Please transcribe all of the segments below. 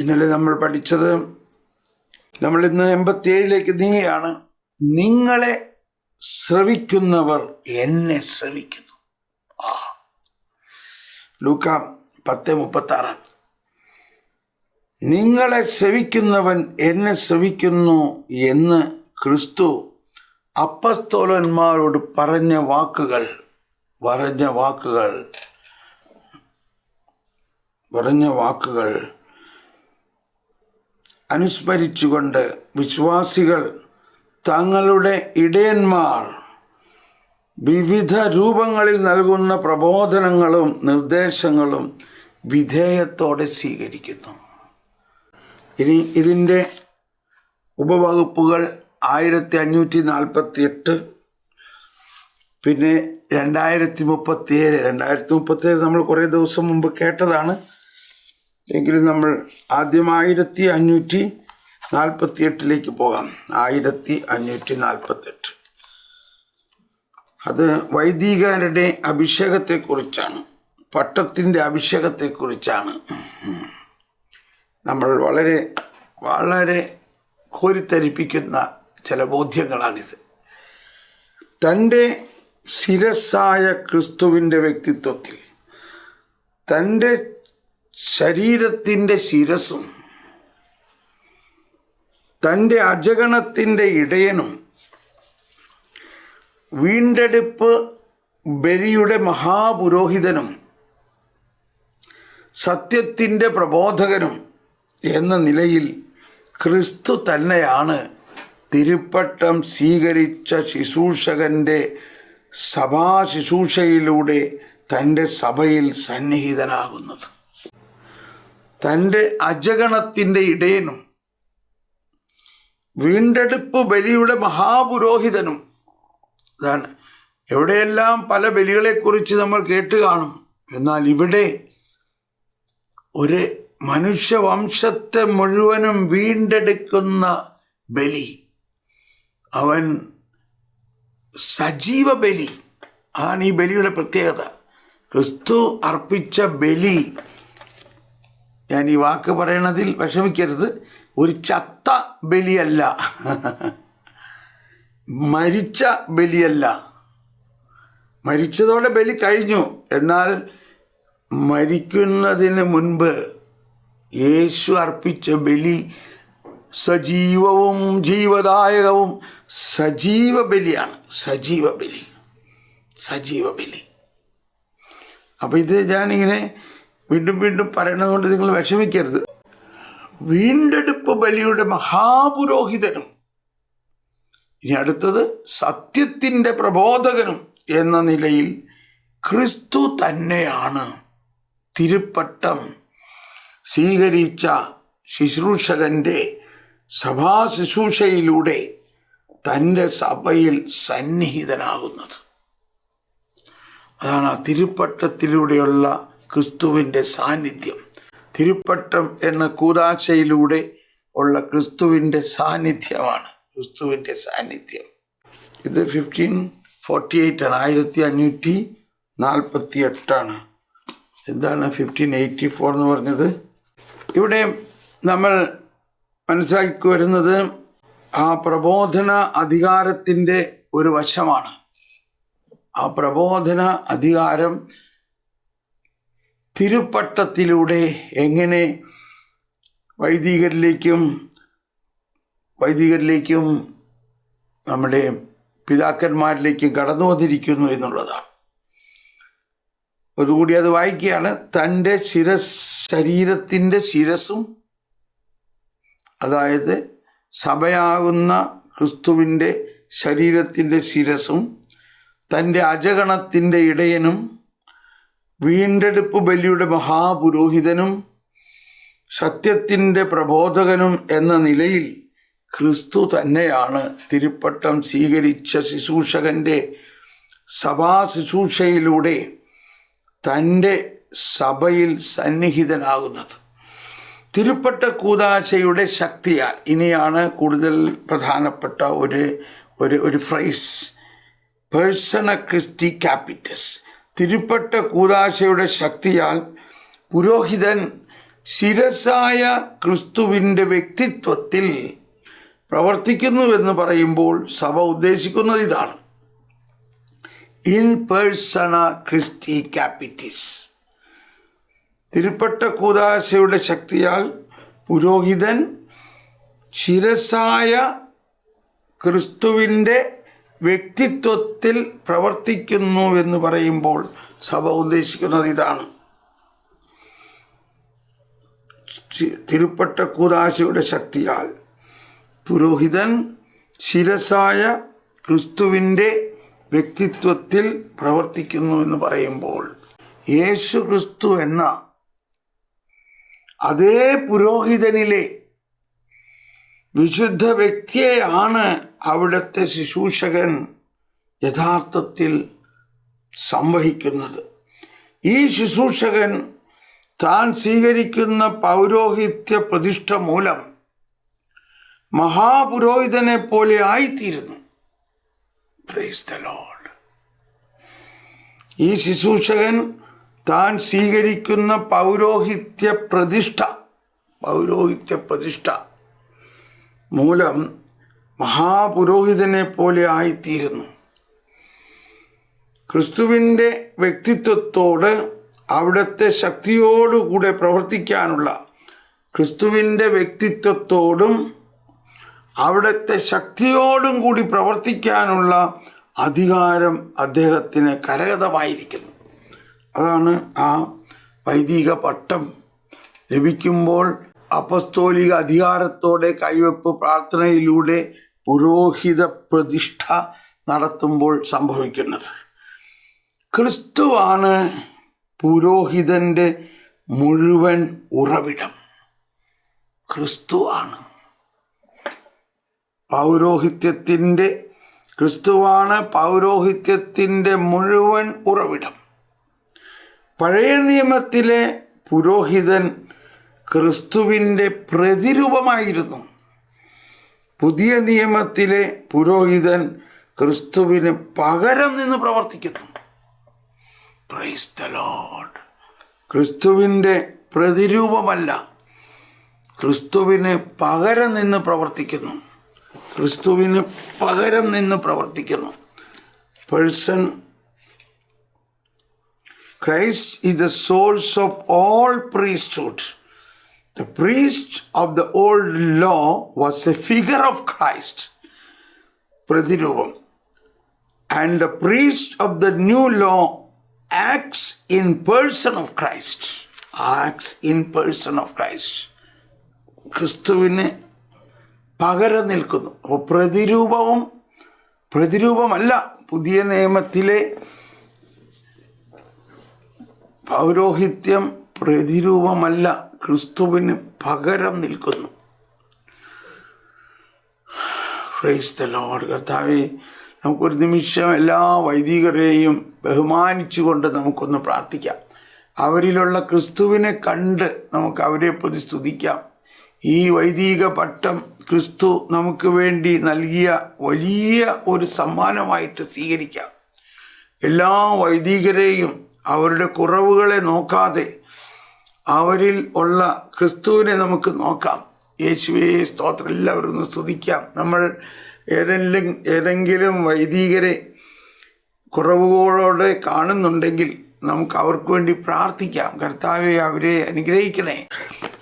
ഇന്നലെ നമ്മൾ പഠിച്ചത്, നമ്മളിന്ന് 87 നീങ്ങുകയാണ്. നിങ്ങളെ ശ്രവിക്കുന്നവർ എന്നെ ശ്രവിക്കുന്നു. ലൂക്കാ 10:36. നിങ്ങളെ ശ്രവിക്കുന്നവൻ എന്നെ ശ്രവിക്കുന്നു എന്ന് ക്രിസ്തു അപ്പസ്തോലന്മാരോട് പറഞ്ഞ വാക്കുകൾ അനുസ്മരിച്ചുകൊണ്ട് വിശ്വാസികൾ തങ്ങളുടെ ഇടയന്മാർ വിവിധ രൂപങ്ങളിൽ നൽകുന്ന പ്രബോധനങ്ങളും നിർദ്ദേശങ്ങളും വിധേയത്തോടെ സ്വീകരിക്കുന്നു. ഇനി ഇതിൻ്റെ ഉപവകുപ്പുകൾ 1548, പിന്നെ 2037 നമ്മൾ കുറേ ദിവസം മുമ്പ് കേട്ടതാണ്. എങ്കിലും നമ്മൾ ആദ്യം 1548 പോകാം. 1548 അത് വൈദികരുടെ അഭിഷേകത്തെക്കുറിച്ചാണ്, പട്ടത്തിൻ്റെ അഭിഷേകത്തെക്കുറിച്ചാണ്. നമ്മൾ വളരെ വളരെ കോരിത്തരിപ്പിക്കുന്ന ചില ബോധ്യങ്ങളാണിത്. തൻ്റെ ശിരസ്സായ ക്രിസ്തുവിൻ്റെ വ്യക്തിത്വത്തിൽ തൻ്റെ ശരീരത്തിൻ്റെ ശിരസും തൻ്റെ അജഗണത്തിൻ്റെ ഇടയനും വീണ്ടെടുപ്പ് ബലിയുടെ മഹാപുരോഹിതനും സത്യത്തിൻ്റെ പ്രബോധകനും എന്ന നിലയിൽ ക്രിസ്തു തന്നെയാണ് തിരുപ്പട്ടം സ്വീകരിച്ച ശുശ്രൂഷകൻ്റെ സഭാശുശ്രൂഷയിലൂടെ തൻ്റെ സഭയിൽ സന്നിഹിതനാകുന്നത്. തൻ്റെ അജഗണത്തിൻ്റെ ഇടയനും വീണ്ടെടുപ്പ് ബലിയുടെ മഹാപുരോഹിതനും. അതാണ് എവിടെയെല്ലാം പല ബലികളെക്കുറിച്ച് നമ്മൾ കേട്ട് കാണും. എന്നാൽ ഇവിടെ ഒരു മനുഷ്യവംശത്തെ മുഴുവനും വീണ്ടെടുക്കുന്ന ബലി, അവൻ സജീവ ബലി ആണ്. ഈ ബലിയുടെ പ്രത്യേകത. ക്രിസ്തു അർപ്പിച്ച ബലി, ഞാൻ ഈ വാക്ക് പറയണതിൽ വിഷമിക്കരുത്, ഒരു ചത്ത ബലിയല്ല, മരിച്ച ബലിയല്ല. മരിച്ചതോടെ ബലി കഴിഞ്ഞു. എന്നാൽ മരിക്കുന്നതിന് മുൻപ് യേശു അർപ്പിച്ച ബലി സജീവവും ജീവദായകവും സജീവ ബലിയാണ്. സജീവ ബലി. അപ്പം ഇത് ഞാനിങ്ങനെ വീണ്ടും വീണ്ടും പറയണത് കൊണ്ട് നിങ്ങൾ വിഷമിക്കരുത്. വീണ്ടെടുപ്പ് ബലിയുടെ മഹാപുരോഹിതനും, ഇനി അടുത്തത് സത്യത്തിൻ്റെ പ്രബോധകനും എന്ന നിലയിൽ ക്രിസ്തു തന്നെയാണ് തിരുപ്പട്ടം സ്വീകരിച്ച ശുശ്രൂഷകൻ്റെ സഭാശുശ്രൂഷയിലൂടെ തൻ്റെ സഭയിൽ സന്നിഹിതനാകുന്നത്. അതാണ് ആ തിരുപ്പട്ടത്തിലൂടെയുള്ള ക്രിസ്തുവിൻ്റെ സാന്നിധ്യം. തിരുപ്പട്ടം എന്ന കൂദാശയിലൂടെ ഉള്ള ക്രിസ്തുവിൻ്റെ സാന്നിധ്യമാണ്. ക്രിസ്തുവിൻ്റെ സാന്നിധ്യം. ഇത് 1548 ആണ്, 1548. എന്താണ് 1584 എന്ന് പറഞ്ഞത്? ഇവിടെ നമ്മൾ മനസ്സിലാക്കി വരുന്നത് ആ പ്രബോധന അധികാരത്തിൻ്റെ ഒരു വശമാണ്. ആ പ്രബോധന അധികാരം തിരുപ്പട്ടത്തിലൂടെ എങ്ങനെ വൈദികരിലേക്കും നമ്മുടെ പിതാക്കന്മാരിലേക്കും കടന്നു വന്നിരിക്കുന്നു എന്നുള്ളതാണ്. അതുകൂടി അത് വായിക്കുകയാണ്. തൻ്റെ ശരീരത്തിൻ്റെ ശിരസും, അതായത് സഭയാകുന്ന ക്രിസ്തുവിൻ്റെ ശരീരത്തിൻ്റെ ശിരസും തൻ്റെ അജഗണത്തിൻ്റെ ഇടയനും വീണ്ടെടുപ്പ് ബലിയുടെ മഹാപുരോഹിതനും സത്യത്തിൻ്റെ പ്രബോധകനും എന്ന നിലയിൽ ക്രിസ്തു തന്നെയാണ് തിരുപ്പട്ടം സ്വീകരിച്ച ശുശ്രൂഷകൻ്റെ സഭാശുശ്രൂഷയിലൂടെ തൻ്റെ സഭയിൽ സന്നിഹിതനാകുന്നത്. തിരുപ്പട്ട കൂദാശയുടെ ശക്തിയാൽ, ഇനിയാണ് കൂടുതൽ പ്രധാനപ്പെട്ട ഒരു ഫ്രൈസ്, പേഴ്സണ ക്രിസ്റ്റി ക്യാപിറ്റസ്. തിരുപ്പട്ട കൂദാശയുടെ ശക്തിയാൽ പുരോഹിതൻ ശിരസായ ക്രിസ്തുവിൻ്റെ വ്യക്തിത്വത്തിൽ പ്രവർത്തിക്കുന്നുവെന്ന് പറയുമ്പോൾ സഭ ഉദ്ദേശിക്കുന്നത് ഇതാണ്. ഇൻ പേഴ്സണ ക്രിസ്റ്റി ക്യാപിറ്റിസ്. തിരുപ്പട്ട കൂദാശയുടെ ശക്തിയാൽ പുരോഹിതൻ ശിരസായ ക്രിസ്തുവിൻ്റെ വ്യക്തിത്വത്തിൽ പ്രവർത്തിക്കുന്നു എന്ന് പറയുമ്പോൾ സഭ ഉദ്ദേശിക്കുന്നത് ഇതാണ്. തിരുപ്പട്ട കൂദാശയുടെ ശക്തിയാൽ പുരോഹിതൻ ശിരസായ ക്രിസ്തുവിൻ്റെ വ്യക്തിത്വത്തിൽ പ്രവർത്തിക്കുന്നു എന്ന് പറയുമ്പോൾ യേശു ക്രിസ്തു എന്ന അതേ പുരോഹിതനിലെ വിശുദ്ധ വ്യക്തിയെയാണ് അവിടുത്തെ ശുശ്രൂഷകൻ യഥാർത്ഥത്തിൽ സംവഹിക്കുന്നത്. ഈ ശുശ്രൂഷകൻ താൻ സ്വീകരിക്കുന്ന പൗരോഹിത്യ പ്രതിഷ്ഠ മൂലം മഹാപുരോഹിതനെ പോലെ ആയിത്തീരുന്നു. Praise the Lord. ഈ ശുശ്രൂഷകൻ താൻ സ്വീകരിക്കുന്ന പൗരോഹിത്യ പ്രതിഷ്ഠ മൂലം മഹാപുരോഹിതനെ പോലെ ആയിത്തീരുന്നു. ക്രിസ്തുവിൻ്റെ വ്യക്തിത്വത്തോട് അവിടുത്തെ ശക്തിയോടുകൂടെ പ്രവർത്തിക്കാനുള്ള, ക്രിസ്തുവിൻ്റെ വ്യക്തിത്വത്തോടും അവിടുത്തെ ശക്തിയോടും കൂടി പ്രവർത്തിക്കാനുള്ള അധികാരം അദ്ദേഹത്തിന് കരഗതമായിരിക്കുന്നു. അതാണ് ആ വൈദിക പട്ടം ലഭിക്കുമ്പോൾ അപ്പസ്തോലിക അധികാരത്തോടെ കൈവെപ്പ് പ്രാർത്ഥനയിലൂടെ പുരോഹിത പ്രതിഷ്ഠ നടത്തുമ്പോൾ സംഭവിക്കുന്നത്. ക്രിസ്തുവാണ് പുരോഹിതൻ്റെ മുഴുവൻ ഉറവിടം. ക്രിസ്തുവാണ് പൗരോഹിത്യത്തിൻ്റെ മുഴുവൻ ഉറവിടം. പഴയ നിയമത്തിലെ പുരോഹിതൻ ക്രിസ്തുവിൻ്റെ പ്രതിരൂപമായിരുന്നു. പുതിയ നിയമത്തിലെ പുരോഹിതൻ ക്രിസ്തുവിന് പകരം നിന്ന് പ്രവർത്തിക്കുന്നു. Praise the Lord. ക്രിസ്തുവിൻ്റെ പ്രതിരൂപമല്ല, ക്രിസ്തുവിന് പകരം നിന്ന് പ്രവർത്തിക്കുന്നു. Christ is the source of all priesthood. The priest of the old law was a figure of Christ, Pradirubam. And the priest of the new law acts in person of Christ. ക്രിസ്തുവിന് പകരം നിൽക്കുന്നു. അപ്പോൾ പ്രതിരൂപമല്ല. പുതിയ നിയമത്തിലെ പൗരോഹിത്യം പ്രതിരൂപമല്ല, ക്രിസ്തുവിന് പകരം നിൽക്കുന്നു. Praise the Lord. കർത്താവേ, നമുക്കൊരു നിമിഷം എല്ലാ വൈദികരെയും ബഹുമാനിച്ചുകൊണ്ട് നമുക്കൊന്ന് പ്രാർത്ഥിക്കാം. അവരിലുള്ള ക്രിസ്തുവിനെ കണ്ട് നമുക്ക് അവരെ പ്രതി സ്തുതിക്കാം. ഈ വൈദിക പട്ടം ക്രിസ്തു നമുക്ക് വേണ്ടി നൽകിയ വലിയ ഒരു സമ്മാനമായിട്ട് സ്വീകരിക്കാം. എല്ലാ വൈദികരെയും അവരുടെ കുറവുകളെ നോക്കാതെ അവരിൽ ഉള്ള ക്രിസ്തുവിനെ നമുക്ക് നോക്കാം. യേശുവേ സ്തോത്രം. എല്ലാവരും ഒന്ന് സ്തുതിക്കാം. നമ്മൾ ഏതെങ്കിലും വൈദികരെ കുറവുകളോടെ കാണുന്നുണ്ടെങ്കിൽ നമുക്ക് അവർക്ക് വേണ്ടി പ്രാർത്ഥിക്കാം. കർത്താവെ, അവരെ അനുഗ്രഹിക്കണേ.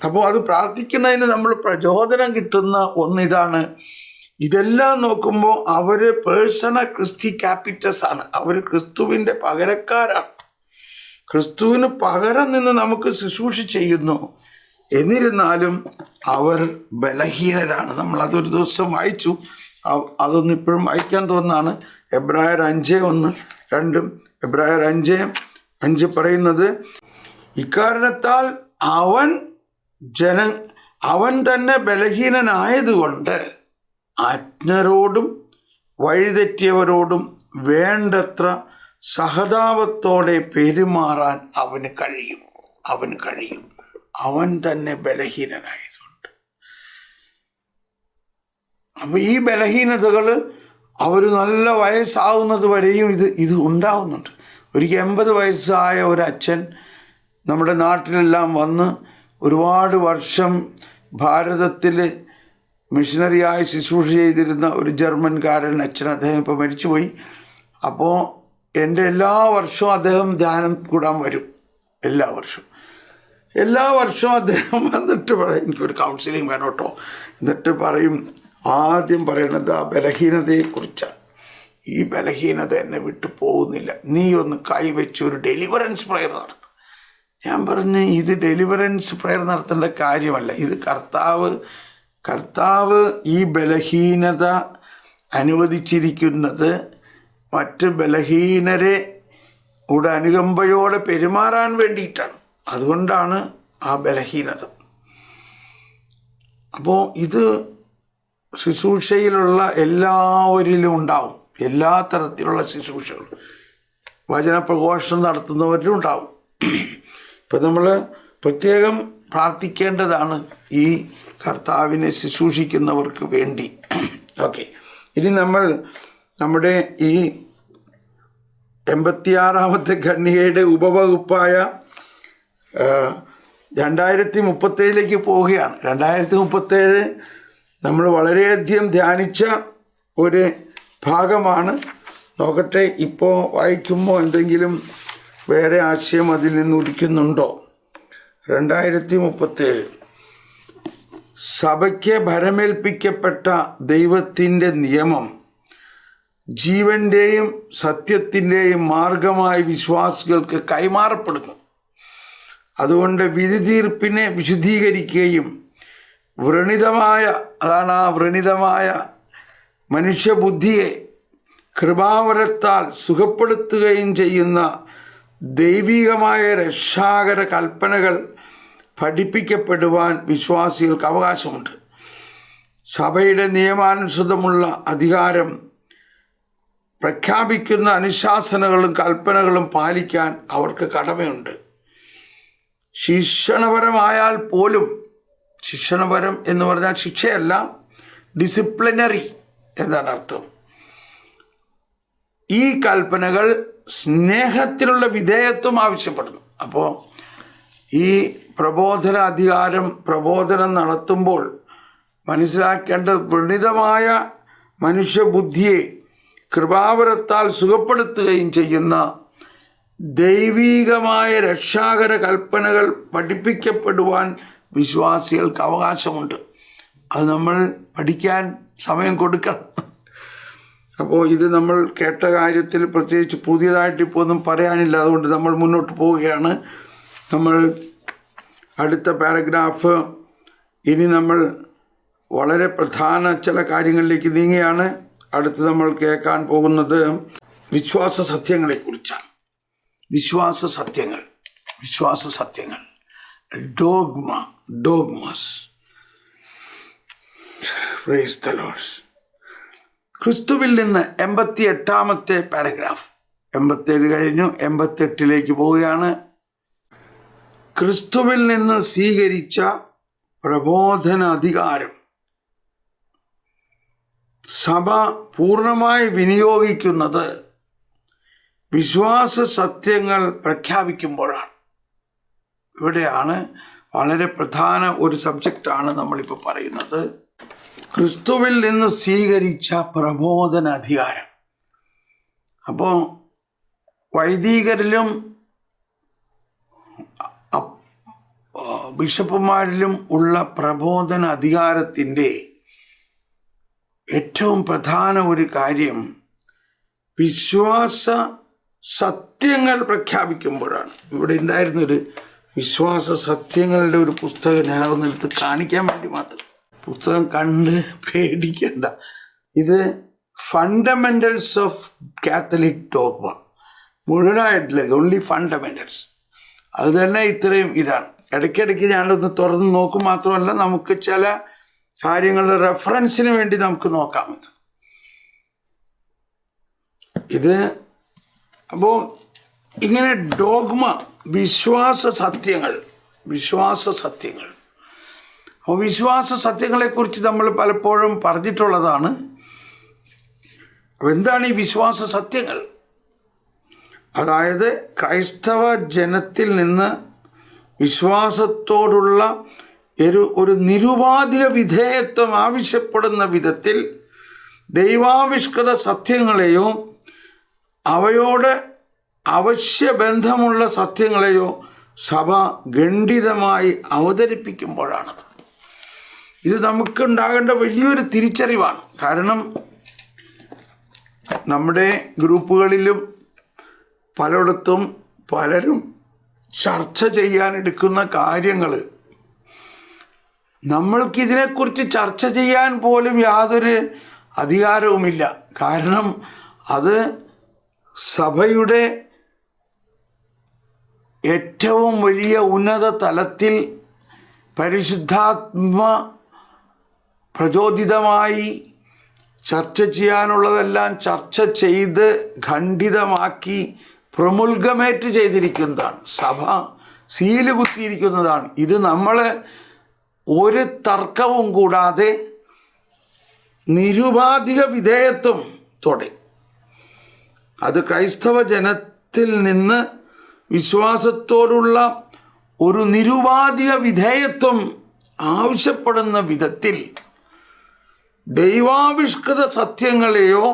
അപ്പോൾ അത് പ്രാർത്ഥിക്കുന്നതിന് നമ്മൾ പ്രചോദനം കിട്ടുന്ന ഒന്നിതാണ്. ഇതെല്ലാം നോക്കുമ്പോൾ അവർ പേഴ്സണ ക്രിസ്റ്റി ക്യാപിറ്റസ് ആണ്. അവർ ക്രിസ്തുവിൻ്റെ പകരക്കാരാണ്. ക്രിസ്തുവിന് പകരം നിന്ന് നമുക്ക് ശുശ്രൂഷ ചെയ്യുന്നു. എന്നിരുന്നാലും അവർ ബലഹീനരാണ്. നമ്മൾ അതൊരു ദിവസം വായിച്ചു. അതൊന്നും ഇപ്പോഴും വായിക്കാൻ തോന്നുന്നതാണ്. എബ്രായർ 5:1-2. എബ്രായർ 5:5 പറയുന്നത്, ഇക്കാരണത്താൽ അവൻ തന്നെ ബലഹീനനായതുകൊണ്ട് അജ്ഞരോടും വഴിതെറ്റിയവരോടും വേണ്ടത്ര സഹതാപത്തോടെ പെരുമാറാൻ അവന് കഴിയും. അവൻ തന്നെ ബലഹീനനായതുകൊണ്ട്. അപ്പോൾ ഈ ബലഹീനതകൾ അവർ നല്ല വയസ്സാകുന്നത് വരെയും ഇത് ഉണ്ടാവുന്നുണ്ട്. ഒരിക്കൽ 80 വയസ്സായ ഒരു അച്ഛൻ നമ്മുടെ നാട്ടിലെല്ലാം വന്ന് ഒരുപാട് വർഷം ഭാരതത്തിൽ മിഷനറിയായി ശുശ്രൂഷ ചെയ്തിരുന്ന ഒരു ജർമ്മൻകാരൻ അച്ഛൻ, അദ്ദേഹം ഇപ്പോൾ മരിച്ചുപോയി. അപ്പോൾ എൻ്റെ എല്ലാ വർഷവും അദ്ദേഹം ധ്യാനം കൂടാൻ വരും. എല്ലാ വർഷവും അദ്ദേഹം വന്നിട്ട് പറയും, എനിക്കൊരു കൗൺസിലിംഗ് വേണം കേട്ടോ. എന്നിട്ട് പറയും, ആദ്യം പറയണത് ആ ബലഹീനതയെക്കുറിച്ചാണ്. ഈ ബലഹീനത എന്നെ വിട്ടു പോകുന്നില്ല, നീ ഒന്ന് കൈവച്ച് ഒരു ഡെലിവറൻസ് പ്രയർ നടത്തും. ഞാൻ പറഞ്ഞു, ഇത് ഡെലിവറൻസ് പ്രയർ നടത്തേണ്ട കാര്യമല്ല. ഇത് കർത്താവ് ഈ ബലഹീനത അനുവദിച്ചിരിക്കുന്നത് മറ്റ് ബലഹീനരെ അനുകമ്പയോടെ പെരുമാറാൻ വേണ്ടിയിട്ടാണ്. അതുകൊണ്ടാണ് ആ ബലഹീനത. അപ്പോൾ ഇത് ശുശ്രൂഷയിലുള്ള എല്ലാവരിലും ഉണ്ടാവും. എല്ലാ തരത്തിലുള്ള ശുശ്രൂഷകളും വചനപ്രഘോഷണം നടത്തുന്നവരിലും ഉണ്ടാവും. ഇപ്പം നമ്മൾ പ്രത്യേകം പ്രാർത്ഥിക്കേണ്ടതാണ് ഈ കർത്താവിനെ ശുശ്രൂഷിക്കുന്നവർക്ക് വേണ്ടി. ഓക്കെ, ഇനി നമ്മൾ നമ്മുടെ ഈ 86ാമത്തെ ഖണ്ഡികയുടെ ഉപവകുപ്പായ 2037 പോവുകയാണ്. 2037 നമ്മൾ വളരെയധികം ധ്യാനിച്ച ഒരു ഭാഗമാണ്. നോക്കട്ടെ, ഇപ്പോൾ വായിക്കുമ്പോൾ എന്തെങ്കിലും വേറെ ആശയം അതിൽ നിന്ന് ഉദിക്കുന്നുണ്ടോ? 2037 സഭയ്ക്ക് ഭരമേൽപ്പിക്കപ്പെട്ട ദൈവത്തിൻ്റെ നിയമം ജീവൻ്റെയും സത്യത്തിൻ്റെയും മാർഗമായി വിശ്വാസികൾക്ക് കൈമാറപ്പെടുന്നു. അതുകൊണ്ട് വിധി തീർപ്പിനെ വിശുദ്ധീകരിക്കുകയും വ്രണിതമായ മനുഷ്യബുദ്ധിയെ കൃപാവരത്താൽ സുഖപ്പെടുത്തുകയും ചെയ്യുന്ന ദൈവികമായ രക്ഷാകര കൽപ്പനകൾ പഠിപ്പിക്കപ്പെടുവാൻ വിശ്വാസികൾക്ക് അവകാശമുണ്ട്. സഭയുടെ നിയമാനുസൃതമുള്ള അധികാരം പ്രഖ്യാപിക്കുന്ന അനുശാസനകളും കൽപ്പനകളും പാലിക്കാൻ അവർക്ക് കടമയുണ്ട്. ശിക്ഷണപരമായാൽ പോലും, ശിക്ഷണപരം എന്ന് പറഞ്ഞാൽ ശിക്ഷയല്ല, ഡിസിപ്ലിനറി എന്നാണ് അർത്ഥം. ഈ കൽപ്പനകൾ സ്നേഹത്തിലുള്ള വിധേയത്വം ആവശ്യപ്പെടുന്നു. അപ്പോൾ ഈ പ്രബോധന അധികാരം പ്രബോധനം നടത്തുമ്പോൾ മനസ്സിലാക്കേണ്ട വ്രണിതമായ മനുഷ്യബുദ്ധിയെ കൃപാവരത്താൽ സുഖപ്പെടുത്തുകയും ചെയ്യുന്ന ദൈവീകമായ രക്ഷാകര കൽപ്പനകൾ പഠിപ്പിക്കപ്പെടുവാൻ വിശ്വാസികൾക്ക് അവകാശമുണ്ട്. അത് നമ്മൾ പഠിക്കാൻ സമയം കൊടുക്കണം. അപ്പോൾ ഇത് നമ്മൾ കേട്ട കാര്യത്തിൽ പ്രത്യേകിച്ച് പുതിയതായിട്ട് ഇപ്പോൾ ഒന്നും പറയാനില്ല. അതുകൊണ്ട് നമ്മൾ മുന്നോട്ട് പോവുകയാണ്. നമ്മൾ അടുത്ത പാരഗ്രാഫ്, ഇനി നമ്മൾ വളരെ പ്രധാന ചില കാര്യങ്ങളിലേക്ക് നീങ്ങുകയാണ്. അടുത്ത് നമ്മൾ കേൾക്കാൻ പോകുന്നത് വിശ്വാസ സത്യങ്ങളെക്കുറിച്ചാണ്. വിശ്വാസ സത്യങ്ങൾ ഡോഗ്മാസ്. Praise the Lord. ക്രിസ്തുവിൽ നിന്ന് 88ാമത്തെ പാരഗ്രാഫ്. 87 കഴിഞ്ഞു, 88 പോവുകയാണ്. ക്രിസ്തുവിൽ നിന്ന് സ്വീകരിച്ച പ്രബോധന അധികാരം സഭ പൂർണ്ണമായി വിനിയോഗിക്കുന്നത് വിശ്വാസ സത്യങ്ങൾ പ്രഖ്യാപിക്കുമ്പോഴാണ്. ഇവിടെയാണ് വളരെ പ്രധാന ഒരു സബ്ജക്റ്റാണ് നമ്മളിപ്പോൾ പറയുന്നത്. ക്രിസ്തുവിൽ നിന്ന് സ്വീകരിച്ച പ്രബോധന അധികാരം. അപ്പോൾ വൈദികരിലും ബിഷപ്പുമാരിലും ഉള്ള പ്രബോധന അധികാരത്തിൻ്റെ ഏറ്റവും പ്രധാന ഒരു കാര്യം വിശ്വാസ സത്യങ്ങൾ പ്രഖ്യാപിക്കുമ്പോഴാണ്. ഇവിടെ ഉണ്ടായിരുന്നൊരു വിശ്വാസ സത്യങ്ങളുടെ ഒരു പുസ്തകം ഞാനൊന്ന് എടുത്ത് കാണിക്കാൻ വേണ്ടി മാത്രം. പുസ്തകം കണ്ട് പേടിക്കണ്ട. ഇത് ഫണ്ടമെൻ്റൽസ് ഓഫ് കാത്തലിക് ഡോഗ്മ മുഴുവനായിട്ടില്ല, ഓൺലി ഫണ്ടമെൻ്റൽസ്. അത് തന്നെ ഇത്രയും ഇതാണ്. ഇടയ്ക്കിടയ്ക്ക് ഞാനൊന്ന് തുറന്ന് നോക്കും. മാത്രമല്ല നമുക്ക് ചില കാര്യങ്ങളുടെ റെഫറൻസിന് വേണ്ടി നമുക്ക് നോക്കാം. ഇത് അപ്പോൾ ഇങ്ങനെ ഡോഗ്മ, വിശ്വാസ സത്യങ്ങൾ. അപ്പോൾ വിശ്വാസ സത്യങ്ങളെക്കുറിച്ച് നമ്മൾ പലപ്പോഴും പറഞ്ഞിട്ടുള്ളതാണ്. എന്താണ് ഈ വിശ്വാസ സത്യങ്ങൾ? അതായത് ക്രൈസ്തവ ജനത്തിൽ നിന്ന് വിശ്വാസത്തോടുള്ള ഒരു നിരുപാധിക വിധേയത്വം ആവശ്യപ്പെടുന്ന വിധത്തിൽ ദൈവാവിഷ്കൃത സത്യങ്ങളെയോ അവയോട് അവശ്യബന്ധമുള്ള സത്യങ്ങളെയോ സഭ ഖണ്ഡിതമായി അവതരിപ്പിക്കുമ്പോഴാണത്. ഇത് നമുക്കുണ്ടാകേണ്ട വലിയൊരു തിരിച്ചറിവാണ്. കാരണം നമ്മുടെ ഗ്രൂപ്പുകളിലും പലയിടത്തും പലരും ചർച്ച ചെയ്യാനെടുക്കുന്ന കാര്യങ്ങൾ നമ്മൾക്കിതിനെക്കുറിച്ച് ചർച്ച ചെയ്യാൻ പോലും യാതൊരു അധികാരവുമില്ല. കാരണം അത് സഭയുടെ ഏറ്റവും വലിയ ഉന്നത തലത്തിൽ പരിശുദ്ധാത്മ പ്രചോദിതമായി ചർച്ച ചെയ്യാനുള്ളതെല്ലാം ചർച്ച ചെയ്ത് ഖണ്ഡിതമാക്കി പ്രമുൽഗമേറ്റ് ചെയ്തിരിക്കുന്നതാണ്. സഭ സീല് കുത്തിയിരിക്കുന്നതാണ്. ഇത് നമ്മൾ ഒരു തർക്കവും കൂടാതെ നിരുപാധിക വിധേയത്വത്തോടെ, അത് ക്രൈസ്തവ ജനത്തിൽ നിന്ന് വിശ്വാസത്തോടുള്ള ഒരു നിരുപാധിക വിധേയത്വം ആവശ്യപ്പെടുന്ന വിധത്തിൽ ദൈവാവിഷ്കൃത സത്യങ്ങളെയോ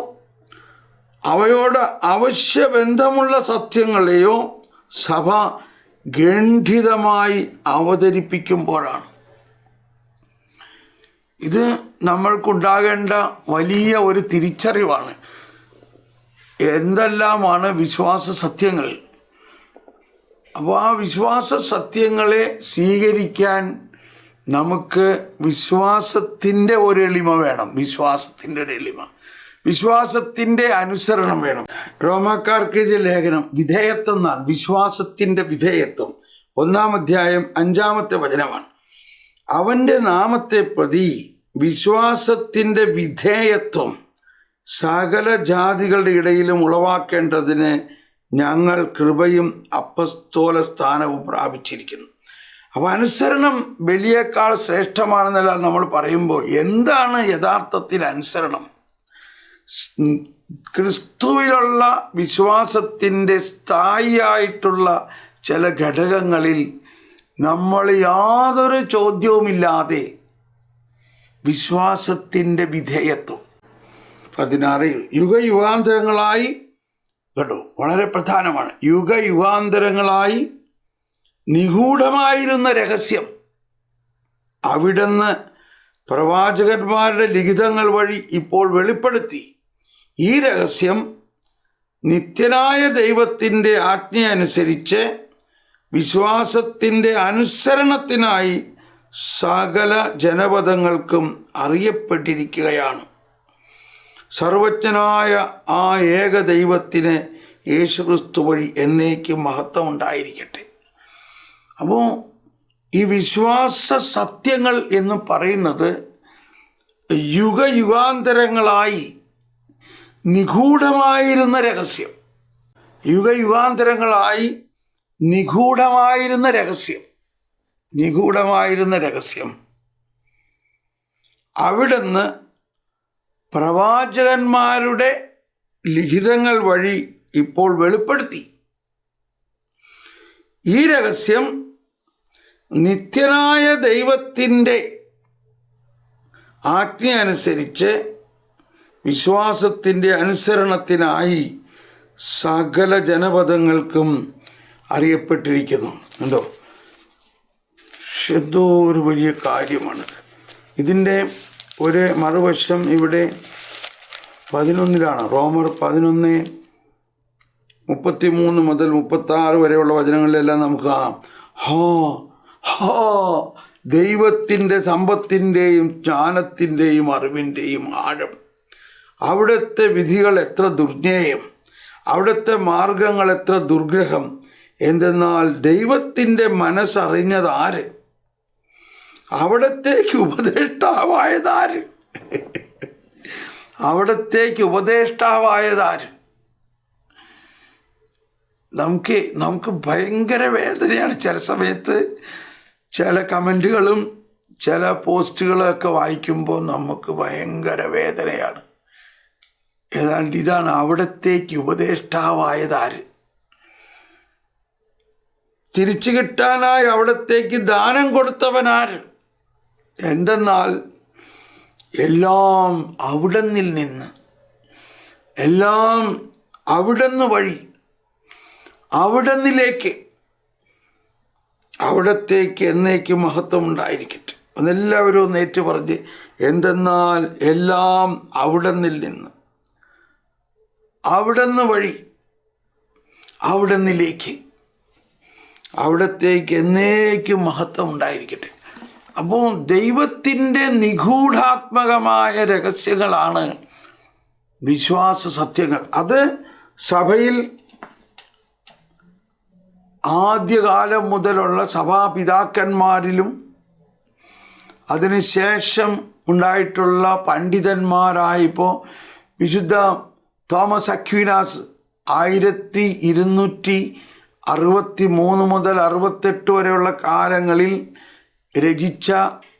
അവയോട് അവശ്യബന്ധമുള്ള സത്യങ്ങളെയോ സഭ ഖണ്ഡിതമായി അവതരിപ്പിക്കുമ്പോഴാണ്. ഇത് നമ്മൾക്കുണ്ടാകേണ്ട വലിയ ഒരു തിരിച്ചറിവാണ്. എന്തെല്ലാമാണ് വിശ്വാസ സത്യങ്ങൾ? അപ്പോൾ ആ വിശ്വാസ സത്യങ്ങളെ സ്വീകരിക്കാൻ നമുക്ക് വിശ്വാസത്തിൻ്റെ ഒരു എളിമ വേണം. വിശ്വാസത്തിൻ്റെ അനുസരണം വേണം. റോമാക്കാർക്ക് എഴുതിയ ലേഖനം വിധേയത്വം എന്നാണ്. വിശ്വാസത്തിൻ്റെ വിധേയത്വം 1-ാം അധ്യായം 5-ാമത്തെ വചനമാണ്. അവൻ്റെ നാമത്തെ പ്രതി വിശ്വാസത്തിൻ്റെ വിധേയത്വം സകല ജാതികളുടെ ഇടയിലും ഉളവാക്കേണ്ടതിന് ഞങ്ങൾ കൃപയും അപ്പസ്തോല സ്ഥാനവും പ്രാപിച്ചിരിക്കുന്നു. അപ്പോൾ അനുസരണം ബലിയേക്കാൾ ശ്രേഷ്ഠമാണെന്നല്ല നമ്മൾ പറയുമ്പോൾ, എന്താണ് യഥാർത്ഥത്തിൽ അനുസരണം? ക്രിസ്തുവിലുള്ള വിശ്വാസത്തിൻ്റെ സ്ഥായിയായിട്ടുള്ള ചില ഘടകങ്ങളിൽ നമ്മൾ യാതൊരു ചോദ്യവുമില്ലാതെ വിശ്വാസത്തിൻ്റെ വിധേയത്വം. 16 യുഗയുഗാന്തരങ്ങളായി, കേട്ടോ, വളരെ പ്രധാനമാണ്. യുഗയുഗാന്തരങ്ങളായി നിഗൂഢമായിരുന്ന രഹസ്യം അവിടുന്ന് പ്രവാചകന്മാരുടെ ലിഖിതങ്ങൾ വഴി ഇപ്പോൾ വെളിപ്പെടുത്തി. ഈ രഹസ്യം നിത്യനായ ദൈവത്തിൻ്റെ ആജ്ഞയനുസരിച്ച് വിശ്വാസത്തിൻ്റെ അനുസരണത്തിനായി സകല ജനപദങ്ങൾക്കും അറിയപ്പെട്ടിരിക്കുകയാണ്. സർവജ്ഞനായ ആ ഏക ദൈവത്തിന് യേശുക്രിസ്തു വഴി എന്നേക്കും മഹത്വം ഉണ്ടായിരിക്കട്ടെ. അപ്പോൾ ഈ വിശ്വാസ സത്യങ്ങൾ എന്ന് പറയുന്നത് യുഗയുഗാന്തരങ്ങളായി നിഗൂഢമായിരുന്ന രഹസ്യം. യുഗയുഗാന്തരങ്ങളായി നിഗൂഢമായിരുന്ന രഹസ്യം അവിടുന്ന് പ്രവാചകന്മാരുടെ ലിഖിതങ്ങൾ വഴി ഇപ്പോൾ വെളിപ്പെടുത്തി. ഈ രഹസ്യം നിത്യനായ ദൈവത്തിൻ്റെ ആജ്ഞ അനുസരിച്ച് വിശ്വാസത്തിൻ്റെ അനുസരണത്തിനായി സകല ജനപദങ്ങൾക്കും അറിയപ്പെട്ടിരിക്കുന്നു. എന്തോ എന്തോ ഒരു വലിയ കാര്യമാണ്. ഇതിൻ്റെ ഒരു മറുവശം ഇവിടെ 11-ലാണ്. റോമർ 11:33 മുതൽ 36 വരെയുള്ള വചനങ്ങളിലെല്ലാം നമുക്ക് കാണാം. ദൈവത്തിൻ്റെ സമ്പത്തിൻ്റെയും ജ്ഞാനത്തിൻ്റെയും അറിവിൻ്റെയും ആഴം, അവിടുത്തെ വിധികൾ എത്ര ദുർജ്ഞേയം, അവിടുത്തെ മാർഗങ്ങൾ എത്ര ദുർഗ്രഹം. എന്തെന്നാൽ ദൈവത്തിൻ്റെ മനസ്സറിഞ്ഞതാര്? അവിടത്തേക്ക് ഉപദേഷ്ടാവായതാര്? നമുക്ക് ഭയങ്കര വേദനയാണ് ചില സമയത്ത്. ചില കമൻറ്റുകളും ചില പോസ്റ്റുകളൊക്കെ വായിക്കുമ്പോൾ നമുക്ക് ഭയങ്കര വേദനയാണ്. ഏതാണ്ട് ഇതാണ്, അവിടത്തേക്ക് ഉപദേഷ്ടാവായതാര്? തിരിച്ചു കിട്ടാനായി അവിടത്തേക്ക് ദാനം കൊടുത്തവനാര്? എന്തെന്നാൽ എല്ലാം അവിടന്നിൽ നിന്ന്, എല്ലാം അവിടുന്ന് വഴി, അവിടന്നിലേക്ക്, അവിടത്തേക്ക് എന്നേക്ക് മഹത്വം ഉണ്ടായിരിക്കട്ടെ. അതെല്ലാവരും ഒന്ന് ഏറ്റു പറഞ്ഞ്, എന്തെന്നാൽ എല്ലാം അവിടന്നിൽ നിന്ന്, അവിടുന്ന് വഴി, അവിടന്നിലേക്ക്, അവിടത്തേക്ക് എന്നേക്കും മഹത്വം ഉണ്ടായിരിക്കട്ടെ. അപ്പോൾ ദൈവത്തിൻ്റെ നിഗൂഢാത്മകമായ രഹസ്യങ്ങളാണ് വിശ്വാസ സത്യങ്ങൾ. അത് സഭയിൽ ആദ്യകാലം മുതലുള്ള സഭാപിതാക്കന്മാരിലും അതിനുശേഷം ഉണ്ടായിട്ടുള്ള പണ്ഡിതന്മാരായപ്പോൾ വിശുദ്ധ തോമസ് അക്വീനാസ് 1263 മുതൽ 68 വരെയുള്ള കാലങ്ങളിൽ രചിച്ച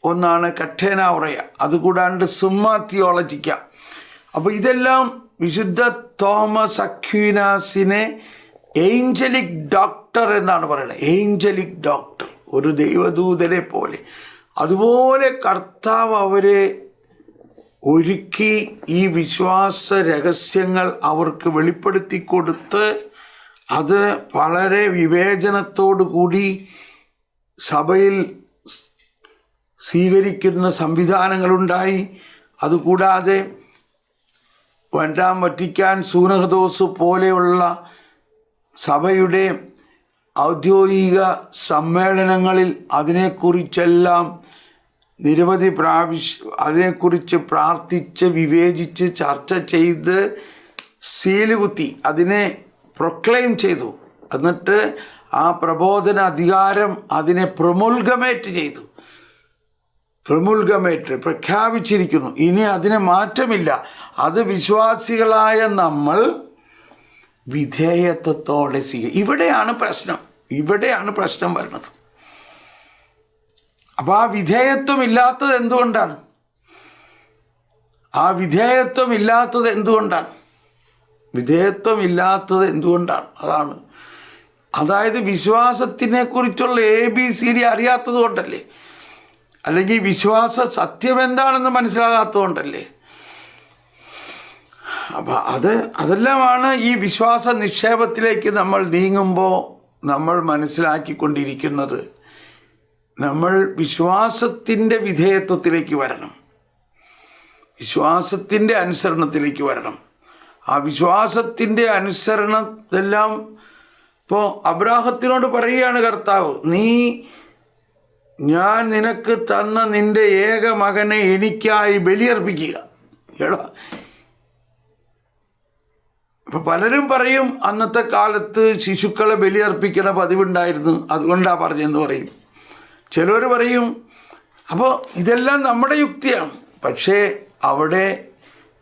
ഒന്നാണ് കഠേന ഉറയ. അതുകൂടാണ്ട് സുമ്മ തിയോളജിക്ക. അപ്പോൾ ഇതെല്ലാം വിശുദ്ധ തോമസ് അക്വീനാസിനെ ഏഞ്ചലിക് ഡോക്ടർ എന്നാണ് പറയുന്നത്. ഏഞ്ചലിക് ഡോക്ടർ, ഒരു ദൈവദൂതനെ പോലെ. അതുപോലെ കർത്താവ് അവരെ ഒരുക്കി ഈ വിശ്വാസ രഹസ്യങ്ങൾ അവർക്ക് വെളിപ്പെടുത്തി കൊടുത്ത് അത് വളരെ വിവേചനത്തോടു കൂടി സഭയിൽ സ്വീകരിക്കുന്ന സംവിധാനങ്ങളുണ്ടായി. അതുകൂടാതെ രണ്ടാം വത്തിക്കാൻ സൂനഹദോസ് പോലെയുള്ള സഭയുടെ ഔദ്യോഗിക സമ്മേളനങ്ങളിൽ അതിനെക്കുറിച്ചെല്ലാം നിരവധി അതിനെക്കുറിച്ച് പ്രാർത്ഥിച്ച് വിവേചിച്ച് ചർച്ച ചെയ്ത് സീല് കുത്തി അതിനെ പ്രൊക്ലെയിം ചെയ്തു. എന്നിട്ട് ആ പ്രബോധന അധികാരം അതിനെ പ്രഖ്യാപിച്ചിരിക്കുന്നു. ഇനി അതിന് മാറ്റമില്ല. അത് വിശ്വാസികളായ നമ്മൾ വിധേയത്വത്തോടെ ഇവിടെയാണ് പ്രശ്നം വരുന്നത്. അപ്പോൾ ആ വിധേയത്വം ഇല്ലാത്തത് എന്തുകൊണ്ടാണ്? അതായത് വിശ്വാസത്തിനെ കുറിച്ചുള്ള ABCD അറിയാത്തത് കൊണ്ടല്ലേ? അല്ലെങ്കിൽ വിശ്വാസ സത്യം എന്താണെന്ന് മനസ്സിലാകാത്തത് കൊണ്ടല്ലേ? അപ്പം അതെല്ലാമാണ് ഈ വിശ്വാസ നിക്ഷേപത്തിലേക്ക് നമ്മൾ നീങ്ങുമ്പോൾ നമ്മൾ മനസ്സിലാക്കിക്കൊണ്ടിരിക്കുന്നത്. നമ്മൾ വിശ്വാസത്തിൻ്റെ വിധേയത്വത്തിലേക്ക് വരണം, വിശ്വാസത്തിൻ്റെ അനുസരണത്തിലേക്ക് വരണം. ആ വിശ്വാസത്തിൻ്റെ അനുസരണത്തെല്ലാം ഇപ്പോൾ അബ്രാഹത്തിനോട് പറയുകയാണ് കർത്താവ്, ഞാൻ നിനക്ക് തന്ന നിൻ്റെ ഏക മകനെ എനിക്കായി ബലിയർപ്പിക്കുക. ഇപ്പം പലരും പറയും അന്നത്തെ കാലത്ത് ശിശുക്കളെ ബലിയർപ്പിക്കണ പതിവുണ്ടായിരുന്നു, അതുകൊണ്ടാണ് പറഞ്ഞെന്ന് പറയും. ചിലർ പറയും. അപ്പോൾ ഇതെല്ലാം നമ്മുടെ യുക്തിയാണ്. പക്ഷേ അവിടെ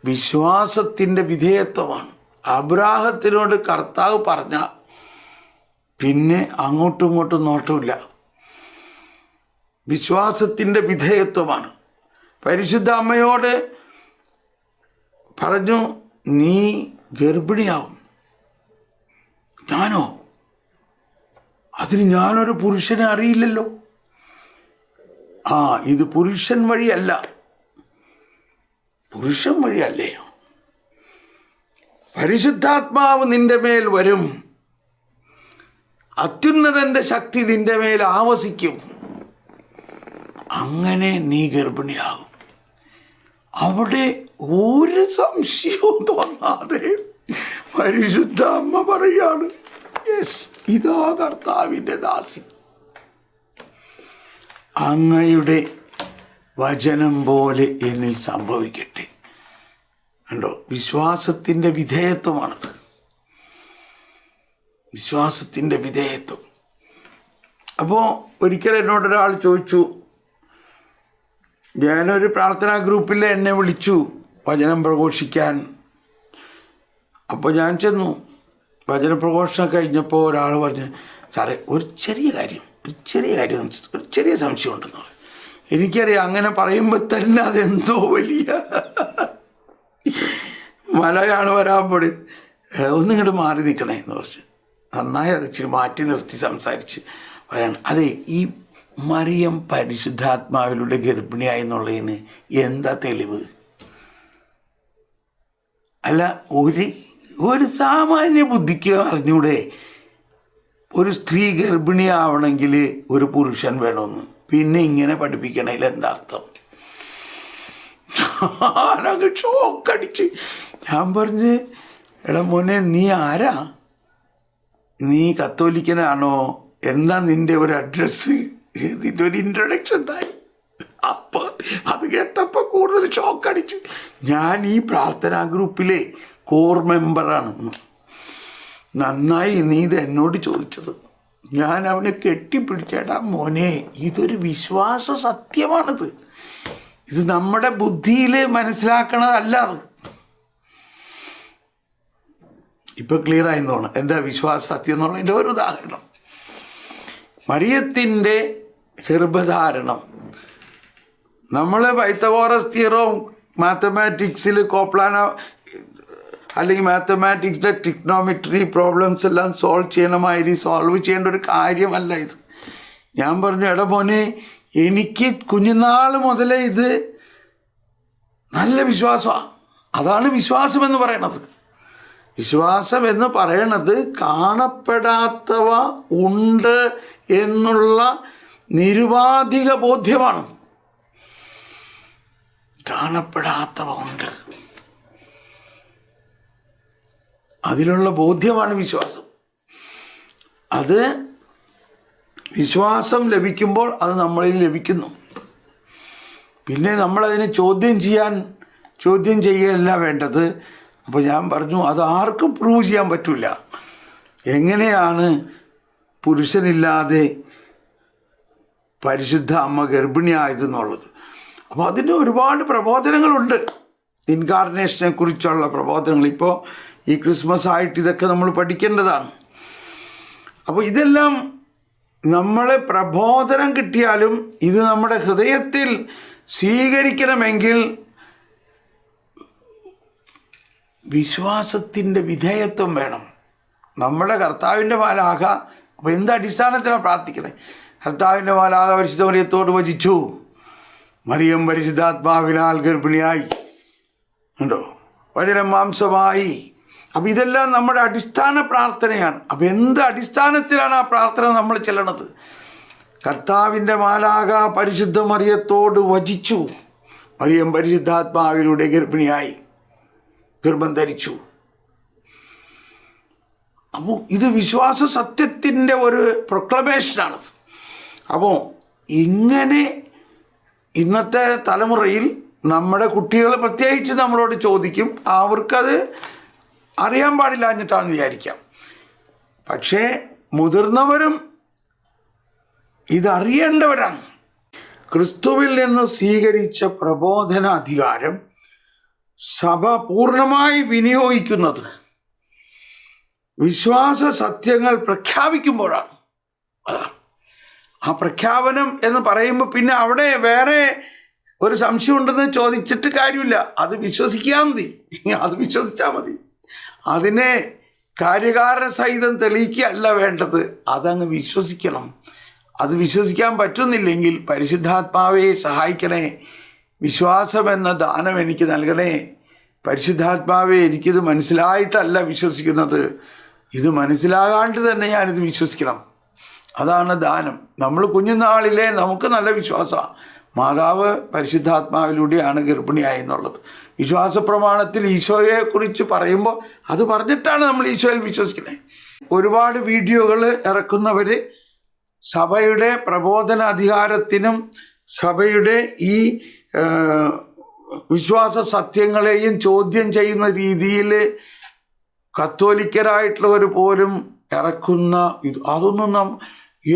വിശ്വാസത്തിൻ്റെ വിധേയത്വമാണ്. അബ്രാഹത്തിനോട് കർത്താവ് പറഞ്ഞ പിന്നെ അങ്ങോട്ടും ഇങ്ങോട്ടും നോട്ടമില്ല. വിശ്വാസത്തിൻ്റെ വിധേയത്വമാണ്. പരിശുദ്ധ അമ്മയോട് പറഞ്ഞു, നീ ഗർഭിണിയാവും. ഞാനോ? അതിന് ഞാനൊരു പുരുഷനെ അറിയില്ലല്ലോ. ഇത് പുരുഷൻ വഴിയല്ലേ? പരിശുദ്ധാത്മാവ് നിന്റെ മേൽ വരും, അത്യുന്നതൻ്റെ ശക്തി നിന്റെ മേൽ ആവസിക്കും, അങ്ങനെ നീ ഗർഭിണിയാകും. അവിടെ ഒരു സംശയവും തോന്നാതെ പരിശുദ്ധ അമ്മ പറയാണ്, ഇതാ കർത്താവിൻ്റെ ദാസി, അങ്ങയുടെ വചനം പോലെ എന്നിൽ സംഭവിക്കട്ടെ. കണ്ടോ, വിശ്വാസത്തിൻ്റെ വിധേയത്വമാണത്. വിശ്വാസത്തിൻ്റെ വിധേയത്വം. അപ്പോൾ ഒരിക്കൽ എന്നോടൊരാൾ ചോദിച്ചു, ഞാനൊരു പ്രാർത്ഥനാ ഗ്രൂപ്പിൽ എന്നെ വിളിച്ചു വചനം പ്രഘോഷിക്കാൻ. അപ്പോൾ ഞാൻ ചെന്നു. വചന പ്രഘോഷണം കഴിഞ്ഞപ്പോൾ ഒരാൾ പറഞ്ഞു, സാറേ ഒരു ചെറിയ സംശയമുണ്ടെന്ന് പറഞ്ഞു. എനിക്കറിയാം അങ്ങനെ പറയുമ്പോൾ തന്നെ അതെന്തോ വലിയ മലയാണ് വരാൻ പൊടി, ഒന്നിങ്ങോട്ട് മാറി നിൽക്കണേ എന്ന് പറഞ്ഞു. നന്നായി അത് ഇച്ചിരി മാറ്റി നിർത്തി സംസാരിച്ച് പറയാണ്. അതെ, ഈ മറിയം പരിശുദ്ധാത്മാവിലൂടെ ഗർഭിണിയായി എന്നുള്ളതിന് എന്താ തെളിവ്? അല്ല, ഒരു സാമാന്യ ബുദ്ധിക്ക് അറിഞ്ഞൂടെ ഒരു സ്ത്രീ ഗർഭിണിയാവണമെങ്കിൽ ഒരു പുരുഷൻ വേണമെന്ന്? പിന്നെ ഇങ്ങനെ പഠിപ്പിക്കണതിൽ എന്താ അർത്ഥം? ഞാനങ്ങ് ഷോക്കടിച്ച് ഞാൻ പറഞ്ഞ്, എടാ മോനെ, നീ ആരാ? നീ കത്തോലിക്കനാണോ? എന്താ നിൻ്റെ ഒരു അഡ്രസ്സ്? നിൻ്റെ ഒരു ഇൻട്രൊഡക്ഷൻ തായി. അപ്പോൾ അത് കേട്ടപ്പോൾ കൂടുതൽ ഷോക്കടിച്ചു. ഞാൻ ഈ പ്രാർത്ഥനാ ഗ്രൂപ്പിലെ കോർ മെമ്പറാണ്. നന്നായി നീ ഇത് എന്നോട് ചോദിച്ചത്. ഞാൻ അവനെ കെട്ടിപ്പിടിച്ചേടാ മോനെ, ഇതൊരു വിശ്വാസ സത്യമാണിത്. ഇത് നമ്മുടെ ബുദ്ധിയിൽ മനസ്സിലാക്കണതല്ല. അത് ഇപ്പം ക്ലിയർ ആയി തോന്നുന്നു എന്താ വിശ്വാസ സത്യം എന്നുള്ളതിൻ്റെ ഒരു ഉദാഹരണം. മറിയത്തിൻ്റെ ഗർഭധാരണം നമ്മൾ പൈത്തഗോറസ് തിയറവും മാത്തമാറ്റിക്സിൽ കോപ്ലാനോ അല്ലെങ്കിൽ മാത്തമാറ്റിക്സിലെ ട്രിഗ്നോമെട്രി പ്രോബ്ലംസ് എല്ലാം സോൾവ് ചെയ്യേണ്ട ഒരു കാര്യമല്ല ഇത്. ഞാൻ പറഞ്ഞു, എടാ മോനെ, എനിക്ക് കുഞ്ഞുനാൾ മുതലേ ഇത് നല്ല വിശ്വാസമാണ്. അതാണ് വിശ്വാസം എന്ന് പറയണത്. വിശ്വാസം എന്ന് പറയണത് കാണപ്പെടാത്തവ ഉണ്ട് എന്നുള്ള നിരുപാധിക ബോധ്യമാണ്. കാണപ്പെടാത്തവ ഉണ്ട്, അതിലുള്ള ബോധ്യമാണ് വിശ്വാസം. അത് വിശ്വാസം ലഭിക്കുമ്പോൾ അത് നമ്മളിൽ ലഭിക്കുന്നു. പിന്നെ നമ്മളതിനെ ചോദ്യം ചെയ്യല്ല വേണ്ടത്. അപ്പോൾ ഞാൻ പറഞ്ഞു, അത് ആർക്കും പ്രൂവ് ചെയ്യാൻ പറ്റില്ല. എങ്ങനെയാണ് പുരുഷനില്ലാതെ പരിശുദ്ധ അമ്മ ഗർഭിണിയായതെന്നുള്ളത്. അപ്പോൾ അതിന് ഒരുപാട് പ്രബോധനങ്ങളുണ്ട്. ഇൻകാർണേഷനെ കുറിച്ചുള്ള പ്രബോധനങ്ങൾ ഇപ്പോൾ ഈ ക്രിസ്മസ് ആയിട്ട് ഇതൊക്കെ നമ്മൾ പഠിക്കേണ്ടതാണ്. അപ്പോൾ ഇതെല്ലാം നമ്മളെ പ്രബോധനം കിട്ടിയാലും ഇത് നമ്മുടെ ഹൃദയത്തിൽ സ്വീകരിക്കണമെങ്കിൽ വിശ്വാസത്തിൻ്റെ വിധേയത്വം വേണം. നമ്മുടെ കർത്താവിൻ്റെ മാലാഖ അപ്പോൾ എന്ത് അടിസ്ഥാനത്തിലാണ് പ്രാർത്ഥിക്കുന്നത്? കർത്താവിൻ്റെ മാലാഖ പരിശുദ്ധ മറിയത്തോട് വചിച്ചു, മറിയം പരിശുദ്ധാത്മാവിനാൽ ഗർഭിണിയായി, ഉണ്ടോ, വചനം മാംസമായി. അപ്പം ഇതെല്ലാം നമ്മുടെ അടിസ്ഥാന പ്രാർത്ഥനയാണ്. അപ്പം എന്ത് അടിസ്ഥാനത്തിലാണ് ആ പ്രാർത്ഥന നമ്മൾ ചെല്ലണത്? കർത്താവിൻ്റെ മാലാഖ പരിശുദ്ധ മറിയത്തോട് വചിച്ചു, മറിയം പരിശുദ്ധാത്മാവിലൂടെ ഗർഭിണിയായി, ഗർഭം ധരിച്ചു. അപ്പോൾ ഇത് വിശ്വാസ സത്യത്തിൻ്റെ ഒരു പ്രൊക്ലമേഷനാണത്. അപ്പോൾ ഇങ്ങനെ ഇന്നത്തെ തലമുറയിൽ നമ്മുടെ കുട്ടികൾ പ്രത്യേകിച്ച് നമ്മളോട് ചോദിക്കും, അവർക്കത് അറിയാൻ പാടില്ല എന്നിട്ടാണെന്ന് വിചാരിക്കാം. പക്ഷേ മുതിർന്നവരും ഇതറിയേണ്ടവരാണ്. ക്രിസ്തുവിൽ നിന്ന് സ്വീകരിച്ച പ്രബോധന അധികാരം സഭ പൂർണ്ണമായി വിനിയോഗിക്കുന്നത് വിശ്വാസ സത്യങ്ങൾ പ്രഖ്യാപിക്കുമ്പോഴാണ്. അതാണ് ആ പ്രഖ്യാപനം എന്ന് പറയുമ്പോൾ പിന്നെ അവിടെ വേറെ ഒരു സംശയം ഉണ്ടെന്ന് ചോദിച്ചിട്ട് കാര്യമില്ല. അത് വിശ്വസിക്കാൻ മതി, അത് വിശ്വസിച്ചാൽ മതി. അതിനെ കാര്യകാരണ സഹിതം തെളിയിക്കുകയല്ല വേണ്ടത്, അതങ്ങ് വിശ്വസിക്കണം. അത് വിശ്വസിക്കാൻ പറ്റുന്നില്ലെങ്കിൽ പരിശുദ്ധാത്മാവെ സഹായിക്കണേ, വിശ്വാസം എന്ന ദാനം എനിക്ക് നൽകണേ. പരിശുദ്ധാത്മാവെ, എനിക്കിത് മനസ്സിലായിട്ടല്ല വിശ്വസിക്കുന്നത്, ഇത് മനസ്സിലാകാണ്ട് തന്നെ ഞാനിത് വിശ്വസിക്കണം. അതാണ് ദാനം. നമ്മൾ കുഞ്ഞുനാളിലെ നമുക്ക് നല്ല വിശ്വാസമാണ്, മാതാവ് പരിശുദ്ധാത്മാവിലൂടെയാണ് ഗർഭിണിയായെന്നുള്ളത്. വിശ്വാസ പ്രമാണത്തിൽ ഈശോയെക്കുറിച്ച് പറയുമ്പോൾ അത് പറഞ്ഞിട്ടാണ് നമ്മൾ ഈശോയിൽ വിശ്വസിക്കുന്നത്. ഒരുപാട് വീഡിയോകൾ ഇറക്കുന്നവർ സഭയുടെ പ്രബോധന അധികാരത്തിനും സഭയുടെ ഈ വിശ്വാസ സത്യങ്ങളെയും ചോദ്യം ചെയ്യുന്ന രീതിയിൽ കത്തോലിക്കരായിട്ടുള്ളവർ പോലും ഇറക്കുന്ന അതൊന്നും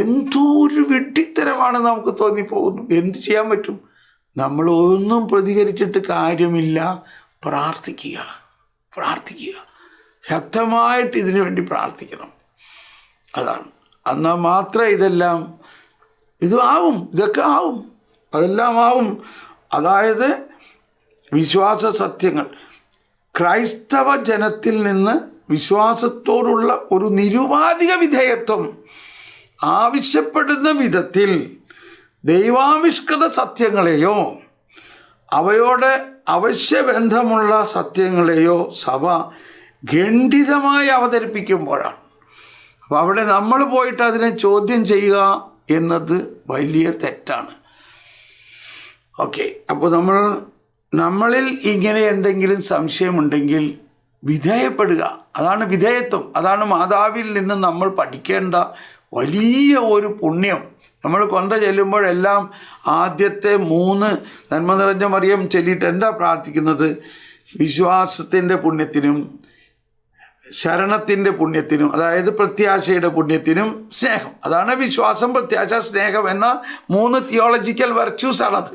എന്തോ ഒരു വെട്ടിത്തരമാണ് നമുക്ക് തോന്നിപ്പോകുന്നു. എന്ത് ചെയ്യാൻ പറ്റും? നമ്മൾ ഒന്നും പ്രതികരിച്ചിട്ട് കാര്യമില്ല. പ്രാർത്ഥിക്കുക, ശക്തമായിട്ട് ഇതിനു വേണ്ടി പ്രാർത്ഥിക്കണം. അതാണ്. എന്നാൽ മാത്രമേ ഇതൊക്കെ ആവും, അതെല്ലാം ആവും. അതായത് വിശ്വാസ സത്യങ്ങൾ ക്രൈസ്തവ ജനത്തിൽ നിന്ന് വിശ്വാസത്തോടുള്ള ഒരു നിരുപാധിക വിധേയത്വം ആവശ്യപ്പെടുന്ന വിധത്തിൽ ദൈവാവിഷ്കൃത സത്യങ്ങളെയോ അവയോട് അവശ്യബന്ധമുള്ള സത്യങ്ങളെയോ സഭ ഖണ്ഡിതമായി അവതരിപ്പിക്കുമ്പോഴാണ്. അപ്പോൾ അവിടെ നമ്മൾ പോയിട്ട് അതിനെ ചോദ്യം ചെയ്യുക എന്നത് വലിയ തെറ്റാണ്. ഓക്കെ, അപ്പോൾ നമ്മളിൽ ഇങ്ങനെ എന്തെങ്കിലും സംശയമുണ്ടെങ്കിൽ വിധേയപ്പെടുക. അതാണ് വിധേയത്വം. അതാണ് മാതാവിൽ നിന്ന് നമ്മൾ പഠിക്കേണ്ട വലിയ ഒരു പുണ്യം. നമ്മൾ കൊന്ത ചെല്ലുമ്പോഴെല്ലാം ആദ്യത്തെ 3 നന്മ നിറഞ്ഞ മറിയം ചൊല്ലിയിട്ട് എന്താ പ്രാർത്ഥിക്കുന്നത്? വിശ്വാസത്തിൻ്റെ പുണ്യത്തിനും ശരണത്തിൻ്റെ പുണ്യത്തിനും, അതായത് പ്രത്യാശയുടെ പുണ്യത്തിനും സ്നേഹം. അതാണ് വിശ്വാസം, പ്രത്യാശ, സ്നേഹം എന്ന 3 തിയോളജിക്കൽ വെർച്യൂസാണത്.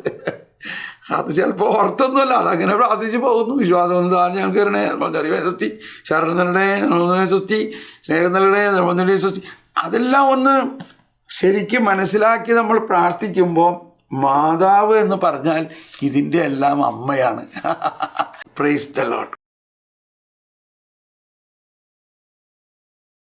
അത് ചിലപ്പോൾ ഓർത്തൊന്നുമല്ല, അതങ്ങനെ പ്രാർത്ഥിച്ച് പോകുന്നു. വിശ്വാസം ഒന്ന് താൻ ഞങ്ങൾക്ക് തരണേ, നിർമ്മലേ സ്വസ്തി, ശരണം നൽകണേ, നിർമ്മലേ സ്വസ്തി, സ്നേഹം നൽകണേ, നിർമ്മലേ സ്വസ്തി. അതെല്ലാം ഒന്ന് ശരിക്കും മനസ്സിലാക്കി നമ്മൾ പ്രാർത്ഥിക്കുമ്പോൾ മാതാവ് എന്ന് പറഞ്ഞാൽ ഇതിൻ്റെ എല്ലാം അമ്മയാണ്. Praise the Lord.